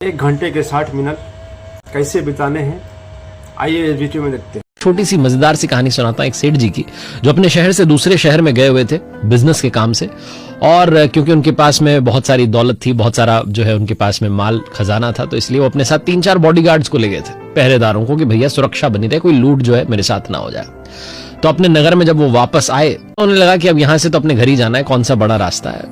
1 घंटे के 60 मिनट कैसे बिताने हैं, आइए इस वीडियो में देखते हैं। छोटी सी मजेदार सी कहानी सुनाता हूं एक सेठ जी की, जो अपने शहर से दूसरे शहर में गए हुए थे बिजनेस के काम से। और क्योंकि उनके पास में बहुत सारी दौलत थी, बहुत सारा जो है उनके पास में माल खजाना था, तो इसलिए वो अपने साथ 3-4 बॉडीगार्ड्स को ले गए थे, पहरेदारों को, कि भैया सुरक्षा बनी रहे, कोई लूट जो है मेरे साथ ना हो जाए। तो अपने नगर में जब वो वापस आए तो उन्हें लगा कि अब यहां से तो अपने घर ही जाना है, कौन सा बड़ा रास्ता है,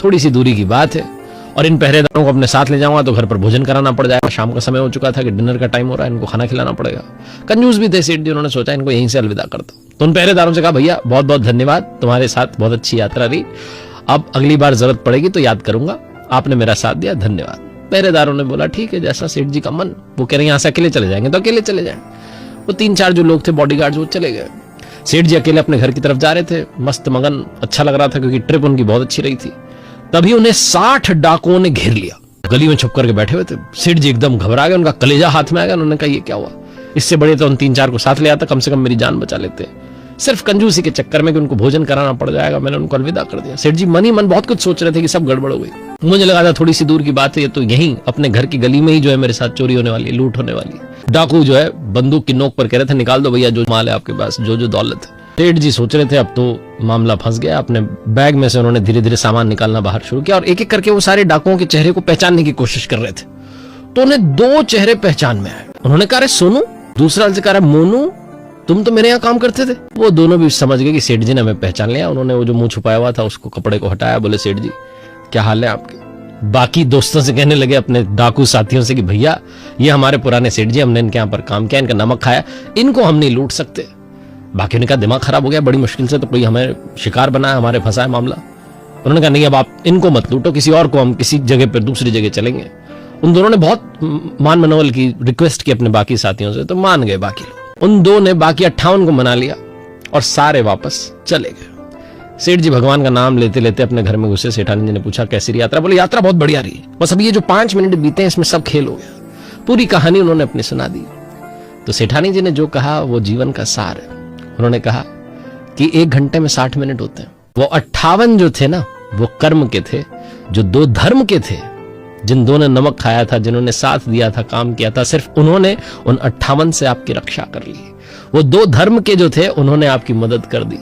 थोड़ी सी दूरी की बात है, और इन पहरेदारों को अपने साथ ले जाऊंगा तो घर पर भोजन कराना पड़ जाएगा। शाम का समय हो चुका था कि डिनर का टाइम हो रहा है, इनको खाना खिलाना पड़ेगा। कंजूस भी थे सेठ जी, उन्होंने सोचा इनको यहीं से अलविदा कर दो। तो उन पहरेदारों से कहा, भैया बहुत बहुत धन्यवाद, तुम्हारे साथ बहुत अच्छी यात्रा रही, अब अगली बार जरूरत पड़ेगी तो याद करूंगा, आपने मेरा साथ दिया, धन्यवाद। पहरेदारों ने बोला ठीक है, जैसा सेठ जी का मन। वो कह रहे यहाँ से अकेले चले जाएंगे तो अकेले चले जाए। वो 3-4 जो लोग थे बॉडीगार्ड, वो चले गए। सेठ जी अकेले अपने घर की तरफ जा रहे थे, मस्त मगन, अच्छा लग रहा था क्योंकि ट्रिप उनकी बहुत अच्छी रही थी। तभी उन्हें 60 डाकुओं ने घेर लिया, गली में छुप करके बैठे हुए थे। सेठ जी एकदम घबरा गए, उनका कलेजा हाथ में आ गया। उन्होंने कहा ये क्या हुआ, इससे बड़े तो उन 3-4 को साथ ले आता, कम से कम मेरी जान बचा लेते। सिर्फ कंजूसी के चक्कर में कि उनको भोजन कराना पड़ जाएगा, मैंने उनको अलविदा कर दिया। सेठ जी मन ही मन बहुत कुछ सोच रहे थे कि सब गड़बड़ हो गई। मुझे लगा था थोड़ी सी दूर की बात है, ये तो यहीं अपने घर की गली में ही जो है मेरे साथ चोरी होने वाली है, लूट होने वाली है। डाकू जो है बंदूक की नोक पर कह रहे थे, निकाल दो भैया जो माल है आपके पास, जो जो दौलत है। सेठ जी सोच रहे थे अब तो मामला फंस गया। अपने बैग में से उन्होंने धीरे धीरे सामान निकालना बाहर शुरू किया और एक एक करके वो सारे डाकुओं के चेहरे को पहचानने की कोशिश कर रहे थे। तो उन्हें 2 चेहरे पहचान में आए। उन्होंने कहा, सोनू, दूसरा से कहा, मोनू, तुम तो मेरे यहाँ काम करते थे। वो दोनों भी समझ गए कि सेठ जी ने हमें पहचान लिया। उन्होंने वो जो मुंह छुपाया हुआ था उसको, कपड़े को हटाया, बोले, सेठ जी क्या हाल है आपके। बाकी दोस्तों से कहने लगे, अपने डाकू साथियों से, कि भैया ये हमारे पुराने सेठ जी, हमने इनके यहाँ पर काम किया, इनका नमक खाया, इनको हम नहीं लूट सकते। बाकी ने कहा दिमाग खराब हो गया, बड़ी मुश्किल से तो कोई हमें शिकार बनाया, हमारे फंसा है मामला। उन्होंने कहा नहीं, अब आप इनको मत लूटो, किसी और को, हम किसी जगह पर दूसरी जगह चलेंगे। उन दोनों ने बहुत मान मनोवल की रिक्वेस्ट की अपने बाकी साथियों से, तो मान गए बाकी लोग। उन 2 ने बाकी 58 को मना लिया और सारे वापस चले गए। सेठ जी भगवान का नाम लेते लेते अपने घर में घुसे। सेठानी जी ने पूछा कैसी रही यात्रा। बोले यात्रा बहुत बढ़िया रही, बस अब ये जो 5 मिनट बीते हैं इसमें सब खेल हो गया। पूरी कहानी उन्होंने अपनी सुना दी। तो सेठानी जी ने जो कहा वो जीवन का सार है। उन्होंने कहा कि 1 घंटे में 60 मिनट होते हैं। वो 58 जो थे ना, वो कर्म के थे, जो 2 धर्म के थे, जिन 2 ने नमक खाया था, जिन्होंने साथ दिया था, काम किया था, सिर्फ उन्होंने उन 58 से आपकी रक्षा कर ली। वो 2 धर्म के जो थे, उन्होंने आपकी मदद कर दी।